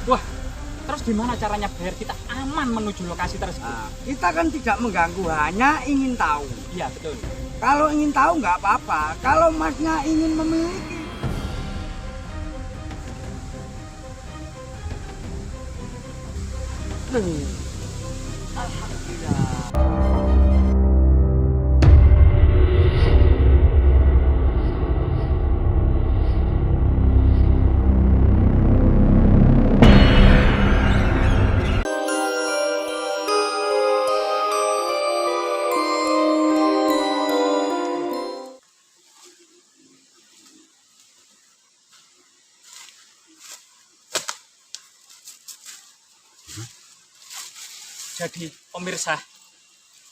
Wah, terus gimana caranya biar kita aman menuju lokasi tersebut? Nah, kita kan tidak mengganggu, hanya ingin tahu. Iya, betul. Kalau ingin tahu nggak apa-apa, kalau masnya ingin memiliki. Alhamdulillah. Jadi pemirsa,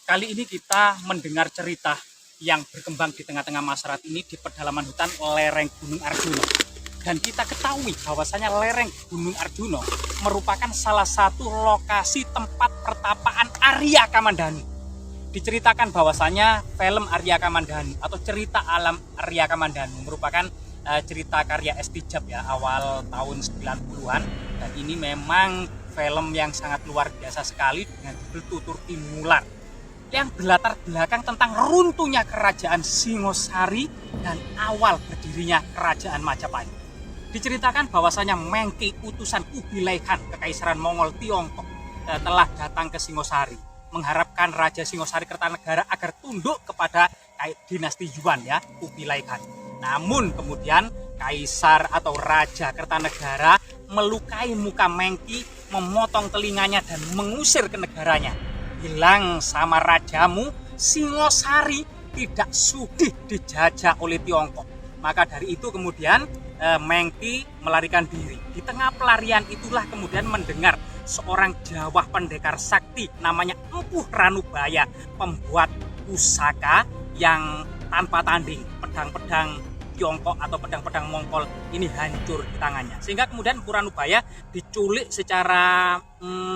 kali ini kita mendengar cerita yang berkembang di tengah-tengah masyarakat ini di pedalaman hutan lereng Gunung Arjuna. Dan kita ketahui bahwasanya lereng Gunung Arjuna merupakan salah satu lokasi tempat pertapaan Arya Kamandanu. Diceritakan bahwasanya film Arya Kamandanu atau cerita alam Arya Kamandanu merupakan cerita karya S. Tijab ya, awal tahun 90-an. Dan ini memang film yang sangat luar biasa sekali dengan judul Tutur Timular yang berlatar belakang tentang runtuhnya kerajaan Singosari dan awal berdirinya kerajaan Majapahit. Diceritakan bahwasanya Mengki utusan Kubilai Khan Kekaisaran Mongol Tiongkok telah datang ke Singosari mengharapkan Raja Singosari Kertanegara agar tunduk kepada dinasti Yuan ya, Kubilai Khan. Namun kemudian Kaisar atau Raja Kertanegara melukai muka Mengki, memotong telinganya dan mengusir ke negaranya. Bilang sama rajamu, Singosari tidak sudi dijajah oleh Tiongkok. Maka dari itu kemudian Mengki melarikan diri. Di tengah pelarian itulah kemudian mendengar seorang Jawa pendekar sakti namanya Empuh Ranubaya, pembuat pusaka yang tanpa tanding. Pedang-pedang Tiongkok atau pedang-pedang Mongol ini hancur di tangannya, sehingga kemudian Empu Ranubaya diculik secara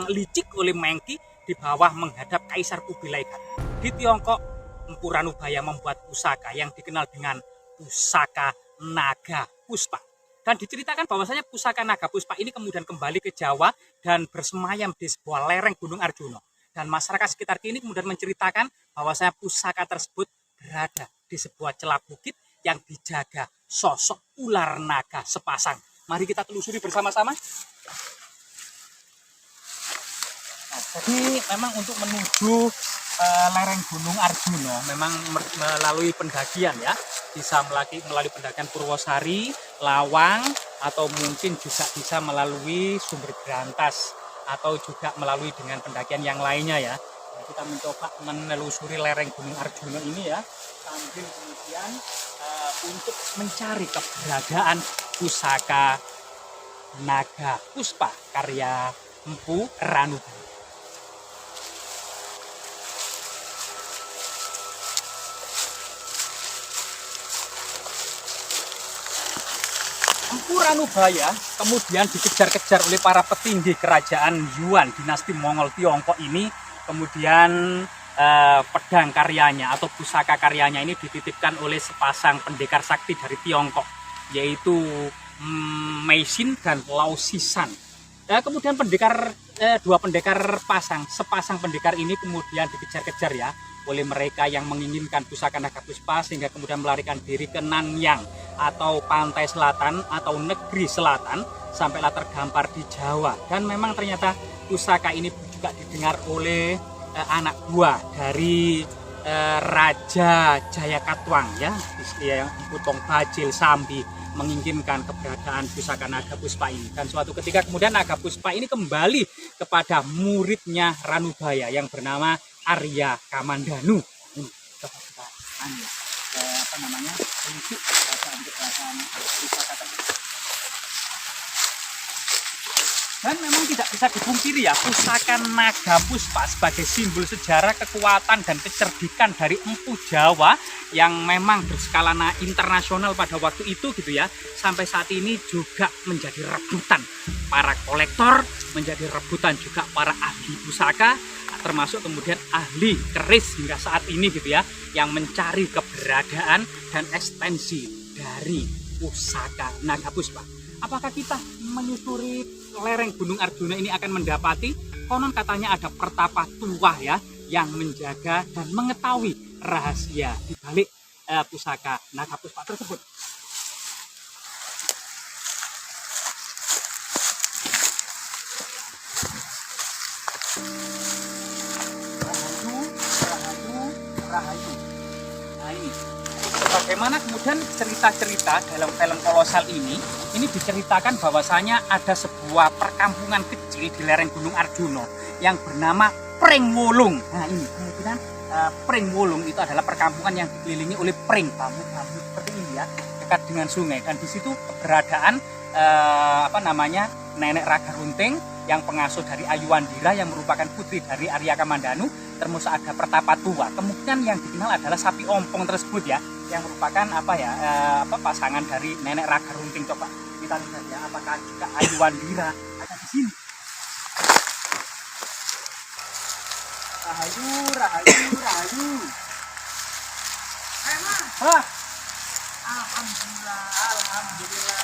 licik oleh Mengki di bawah menghadap Kaisar Kubilai Khan. Di Tiongkok, Empu Ranubaya membuat pusaka yang dikenal dengan pusaka Naga Puspa, dan diceritakan bahwasanya pusaka Naga Puspa ini kemudian kembali ke Jawa dan bersemayam di sebuah lereng Gunung Arjuna. Dan masyarakat sekitar kini kemudian menceritakan bahwasanya pusaka tersebut berada di sebuah celah bukit yang dijaga sosok ular naga sepasang. Mari kita telusuri bersama-sama. Nah, jadi memang untuk menuju lereng Gunung Arjuna memang melalui pendakian ya. Bisa melalui pendakian Purwosari, Lawang, atau mungkin juga bisa melalui Sumber Berantas atau juga melalui dengan pendakian yang lainnya ya. Nah, kita mencoba menelusuri lereng Gunung Arjuna ini ya, sambil kemudian untuk mencari keberadaan pusaka Naga Puspa karya Empu Ranubaya. Empu Ranubaya kemudian dikejar-kejar oleh para petinggi kerajaan Yuan dinasti Mongol Tiongkok ini. Kemudian pedang karyanya atau pusaka karyanya ini dititipkan oleh sepasang pendekar sakti dari Tiongkok, yaitu Meisin dan Lau Sisan. Kemudian dua pendekar sepasang pendekar ini kemudian dikejar-kejar ya oleh mereka yang menginginkan pusaka Naga Puspa, sehingga kemudian melarikan diri ke Nanyang atau pantai selatan atau negeri selatan sampailah terdampar di Jawa. Dan memang ternyata pusaka ini juga didengar oleh anak buah dari Raja Jayakatwang ya, yang Putong Bajil Sambi menginginkan keberadaan pusaka Naga Puspa ini. Dan suatu ketika kemudian Naga Puspa ini kembali kepada muridnya Ranubaya yang bernama Arya Kamandanu. Coba kita tunjuk keberadaan pusaka tersebut. Dan memang tidak bisa dipungkiri ya, pusaka Naga Puspa sebagai simbol sejarah kekuatan dan kecerdikan dari empu Jawa yang memang berskala internasional pada waktu itu gitu ya, sampai saat ini juga menjadi rebutan para kolektor, menjadi rebutan juga para ahli pusaka, termasuk kemudian ahli keris hingga saat ini gitu ya, yang mencari keberadaan dan ekstensi dari pusaka Naga Puspa. Apakah kita menyusuri lereng Gunung Arjuna ini akan mendapati, konon katanya ada pertapa tua ya, yang menjaga dan mengetahui rahasia di balik pusaka naga puspa tersebut. Rahayu. Nah ini, bagaimana kemudian cerita-cerita dalam film kolosal ini diceritakan bahwasanya ada sebuah perkampungan kecil di lereng Gunung Arjuna yang bernama Pringwulung. Nah ini, kemudian Pringwulung itu adalah perkampungan yang dikelilingi oleh pring, bambu-bambu seperti ini ya, dekat dengan sungai. Dan di situ keberadaan Nenek Raga Runting yang pengasuh dari Ayu Wandira yang merupakan putri dari Arya Kamandanu, termasuk ada pertapa tua. Kemudian yang dikenal adalah sapi ompong tersebut ya, yang merupakan pasangan dari Nenek Raga Runting. Coba kita lihat ya, apakah juga Ayu Wandira ada di sini. Rahayu, rahayu, rahayu. Hah? Alhamdulillah, alhamdulillah.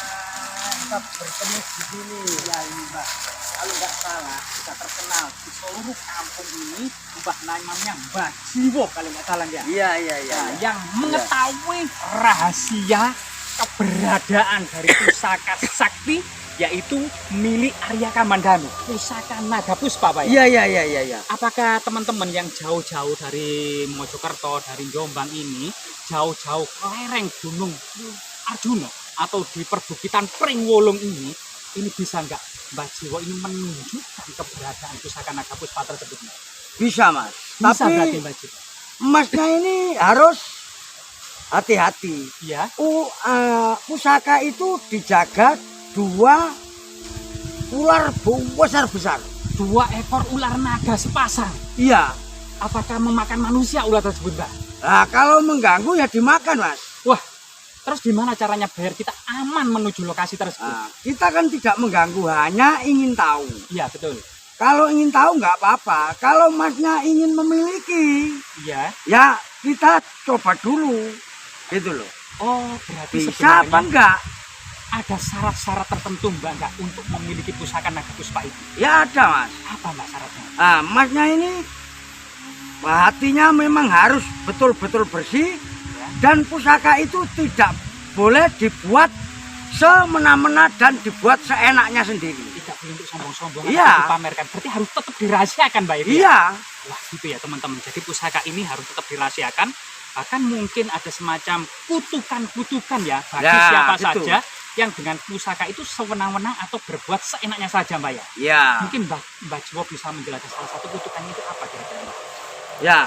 Kita bertemu di sini ya ini Mbak. Kalau nggak salah kita terkenal di seluruh kampung ini Mbah namanya Mbah Jiwo kalau nggak salah ya. Iya. Nah, yang mengetahui rahasia keberadaan dari pusaka sakti yaitu milik Arya Kamandanu, pusaka naga puspa Pak ya. Iya. Apakah teman-teman yang jauh-jauh dari Mojokerto, dari Jombang ini jauh-jauh ke lereng Gunung Arjuna atau di perbukitan Pringwulung ini bisa nggak Mbak Jiwo ini menunjukkan keberadaan pusaka naga puspa tersebut? Bisa Mas. Bisa Tapi berarti Mbak Jiwo. Masnya ini harus hati-hati. Ya. Pusaka itu dijaga 2 ular besar-besar. 2 ekor ular naga sepasang. Iya. Apakah memakan manusia ular tersebut Mbak? Nah, kalau mengganggu ya dimakan Mas. Wah, terus gimana caranya biar kita aman menuju lokasi tersebut? Nah, kita kan tidak mengganggu, hanya ingin tahu. Iya betul. Kalau ingin tahu nggak apa-apa. Kalau Masnya ingin memiliki, Iya. ya kita coba dulu, gitu loh. Oh, berarti Bisa apa sebenarnya enggak? ada syarat-syarat tertentu Mbak enggak untuk memiliki pusaka naga puspa itu? Ya ada Mas. Apa Mbak syaratnya? Nah, Masnya ini hatinya memang harus betul-betul bersih. Ya. Dan pusaka itu tidak boleh dibuat semena-mena dan dibuat seenaknya sendiri. Tidak boleh untuk sombong-sombong Iya. atau dipamerkan. Berarti harus tetap dirahasiakan Mbak itu ya? Iya. Wah gitu ya teman-teman. Jadi pusaka ini harus tetap dirahasiakan. Bahkan mungkin ada semacam kutukan-kutukan ya bagi Ya, siapa gitu. saja yang dengan pusaka itu sewenang-wenang atau berbuat seenaknya saja Mbak ya. Ya. Mungkin Mbak Jiwo bisa menjelaskan salah satu kutukannya itu apa kira-kira Mbak? Ya.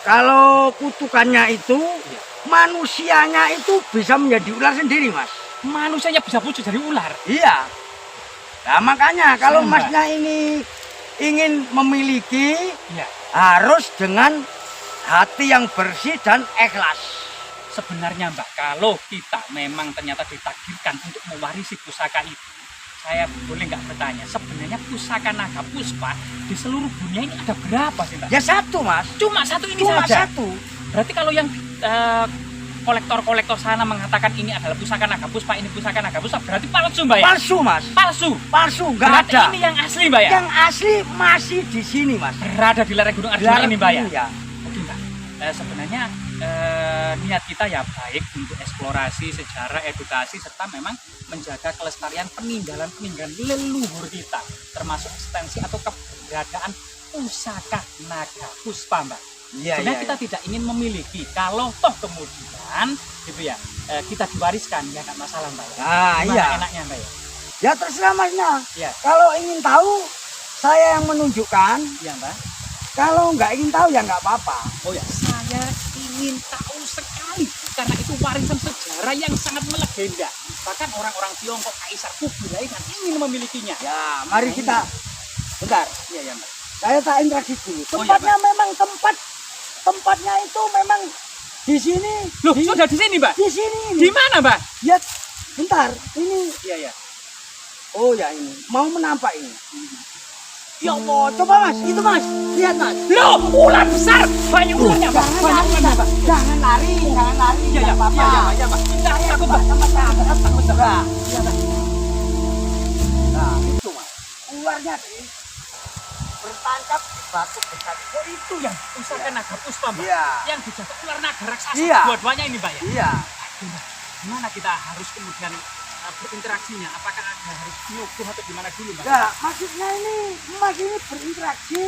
Kalau kutukannya itu, Iya. manusianya itu bisa menjadi ular sendiri, Mas. Manusianya bisa wujud dari ular. Iya. Nah, makanya kalau Serem, Mbak. Masnya ini ingin memiliki, Ya. harus dengan hati yang bersih dan ikhlas. Sebenarnya Mbak, kalau kita memang ternyata ditakdirkan untuk mewarisi pusaka itu, saya boleh nggak bertanya, sebenarnya pusaka naga puspa di seluruh dunia ini ada berapa sih Mbak? Ya satu, Mas. Cuma satu ini Cuma saja. satu. Berarti kalau yang kolektor-kolektor sana mengatakan ini adalah pusaka naga puspa, ini pusaka naga puspa, berarti palsu Mbak ya? Palsu, Mas. Palsu. Palsu, nggak Berarti ada. ini yang asli Mbak ya? Yang asli masih di sini, Mas. Berada di lereng Gunung Arjuna ini Mbak ya? Ya. Oke Mbak, sebenarnya niat kita ya baik untuk eksplorasi, sejarah, edukasi, serta memang menjaga kelestarian peninggalan-peninggalan leluhur kita, termasuk ekstensi atau keberadaan pusaka naga puspa Mbak. Iya, Sebenarnya iya. kita tidak ingin memiliki, kalau toh kemudian gitu ya kita diwariskan ya nggak masalah Mbak. Ya. Nah, Gimana iya. enaknya Mbak ya? Ya terserah Masnya. Ya, Kalau ingin tahu, saya yang menunjukkan. iya Mbak. Kalau nggak ingin tahu ya nggak apa-apa. Oh ya, saya ingin tahu sekali karena itu warisan sejarah yang sangat melegenda. Bahkan orang-orang Tiongkok, Kaisar Kublai kan ingin memilikinya. Ya, mari kita. Bentar, Iya ya Mbak. saya tak interaksi dulu. Oh, iya, Tempatnya memang tempatnya itu memang di sini. Loh, sudah di sini Mbak? Di sini. Di mana Mbak? Ya, bentar. Ini. Iya ya. Oh ya ini. Mau menampak ini. Ya Allah, coba Mas. Itu Mas. Lihat Mas. Loh, ular besar. Banyak ularnya Mbak. Jangan Banyak lari, ularnya Mbak. jangan lari, jangan lari. Iya ya, Nggak apa-apa. iya Mbak. Kita takut Mbak. Sama-sama. Takut Mbak. Nah, iya Mas. Nah, itu Mas. ularnya bertancap di batu besar. Oh itu yang pusaka naga puspa Mbak? Iya. Yang dijaga ular naga raksasa Iya. dua-duanya ini Mbak ya? Iya. Aduh, Mbak, gimana kita harus kemudian berinteraksinya? Apakah ada harus nyuguh atau gimana dulu Mbak? Enggak, maksudnya ini Mas ini berinteraksi,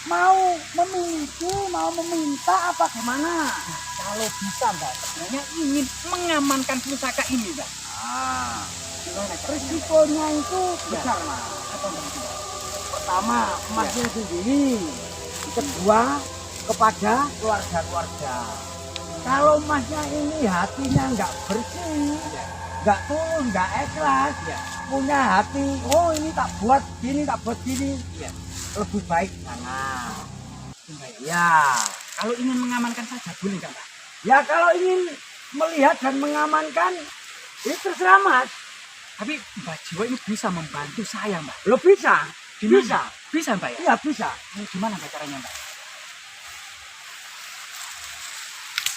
mau memiliki, mau meminta apa gimana? Kalau bisa Mbak, sebenarnya ingin mengamankan pusaka ini Mbak. Ah, Gimana? risikonya itu besar Mas. Apa Mbak? Pertama, Masnya sendiri. Kedua, kepada keluarga-keluarga. Kalau Masnya ini hatinya nggak bersih, nggak tulus, nggak ikhlas, punya hati, oh ini tak buat gini, tak buat gini, lebih baik jangan. Ya, Kalau ingin mengamankan saja boleh nggak Mbak? ya kalau ingin melihat dan mengamankan, itu terserah Mas. Tapi Mbak Jiwo ini bisa membantu saya Mbak. Lo bisa, Gimana? bisa, Bisa Mbak ya? iya bisa. Ini gimana Mbak caranya Mbak?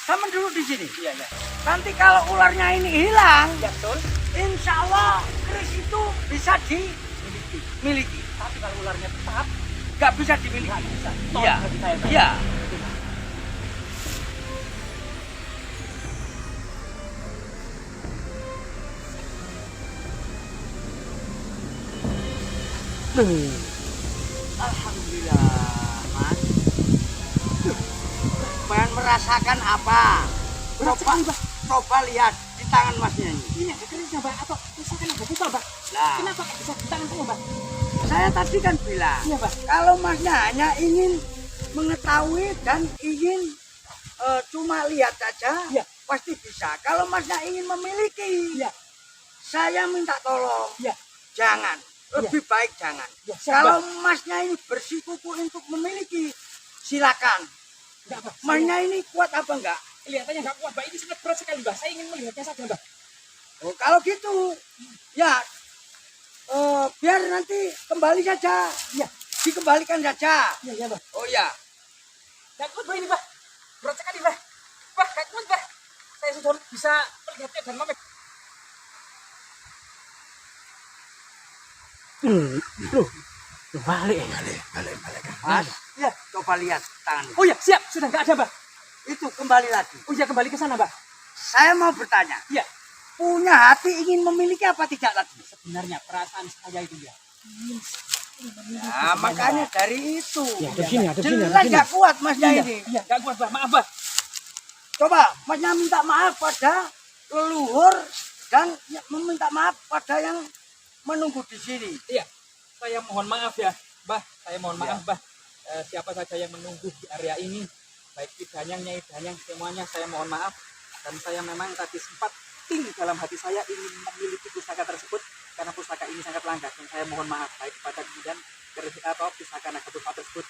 Sama dulu di sini. Iya, iya. Nanti kalau ularnya ini hilang, Ya betul. insya Allah keris itu bisa dimiliki. Tapi kalau ularnya tetap, Nggak bisa dimiliki. nggak bisa. Iya, Tolong bagi saya, Mbak. iya. Oke, Mbak. Alhamdulillah, Mas. Pengen merasakan apa? Coba lihat di tangan Masnya ini. Ini ada kerisnya Mbak, atau misalkan ada kita Mbak. Nah, Kenapa nggak bisa di tangan saya Mbak? saya tadi kan bilang, Iya Mbak. kalau Masnya hanya ingin mengetahui dan ingin cuma lihat saja, Iya. pasti bisa. Kalau Masnya ingin memiliki, Iya. saya minta tolong, Iya. jangan. Lebih baik jangan. Ya, siap, Kalau Mbak. Masnya ini bersikuku untuk memiliki, silakan. Enggak Mbak. Masnya ini kuat apa enggak? Kelihatannya nggak kuat Mbak. Ini sangat berat sekali Mbak. Saya ingin melihatnya saja Mbak. Oh, kalau gitu, ya biar nanti kembali saja. Iya. Dikembalikan saja. Iya, iya Mbak. Oh ya, Nggak kuat Mbak ini Mbak. Berat sekali Mbak. Wah, nggak kuat Mbak. Saya sudah bisa melihatnya dan memek. balik. Mas, Iya. coba lihat tangannya. Oh ya, siap. Sudah nggak ada Mbak. Itu kembali lagi. Oh iya, kembali ke sana Mbak. Saya mau bertanya, Iya. punya hati ingin memiliki apa tidak lagi? Sebenarnya perasaan saya itu ya. Nah, makanya dari itu. Ya, ada sini, ada sini, Jelas nggak kuat Masnya Iya, ini. iya, nggak kuat Mbak. Maaf Mbak. Coba Masnya minta maaf pada leluhur dan meminta maaf pada yang menunggu di sini. Iya, saya mohon maaf ya, Mbah. Saya mohon maaf, Mbah. Siapa saja yang menunggu di area ini, baik Ki Danyang, Nyai Danyang, semuanya saya mohon maaf. Dan saya memang tadi sempat dalam hati saya ingin memiliki pusaka tersebut karena pusaka ini sangat langka. Dan saya mohon maaf baik kepada kemudian keris atau pusaka naga puspa tersebut.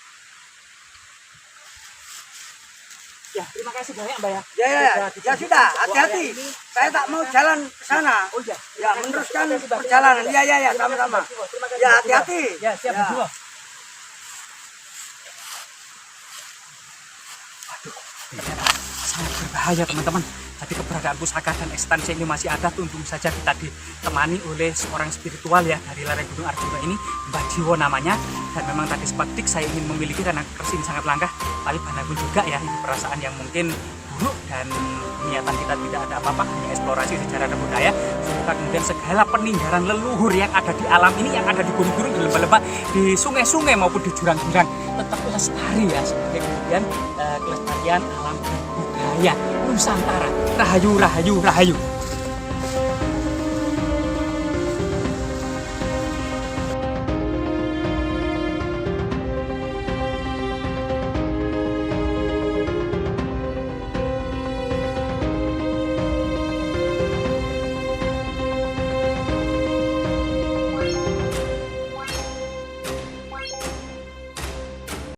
Ya, terima kasih banyak, Mbak ya. Ya sudah, hati-hati. Saya tak mau jalan ke sana. Oh iya. Ya, meneruskan perjalanan. Ya, sama-sama. Ya, hati-hati. Ya, siap, Ya. Jiwo. Sangat berbahaya teman-teman. Tapi keberadaan pusaka dan eksistensi ini masih ada. Untung saja kita ditemani oleh seorang spiritual ya dari lereng Gunung Arjuna ini, Mbah Jiwo namanya. Dan memang tadi sempat saya ingin memiliki karena keris ini sangat langka. Tapi pun juga ya, ini perasaan yang mungkin buruk dan niatan kita tidak ada apa-apa, hanya eksplorasi sejarah dan budaya. Semoga kemudian segala peninggalan leluhur yang ada di alam ini, yang ada di gunung-gunung, di lembah-lembah, di sungai-sungai maupun di jurang-jurang tetap lestari ya, sebagai kemudian kelestarian alam dan budaya Nusantara. Rahayu, rahayu, rahayu.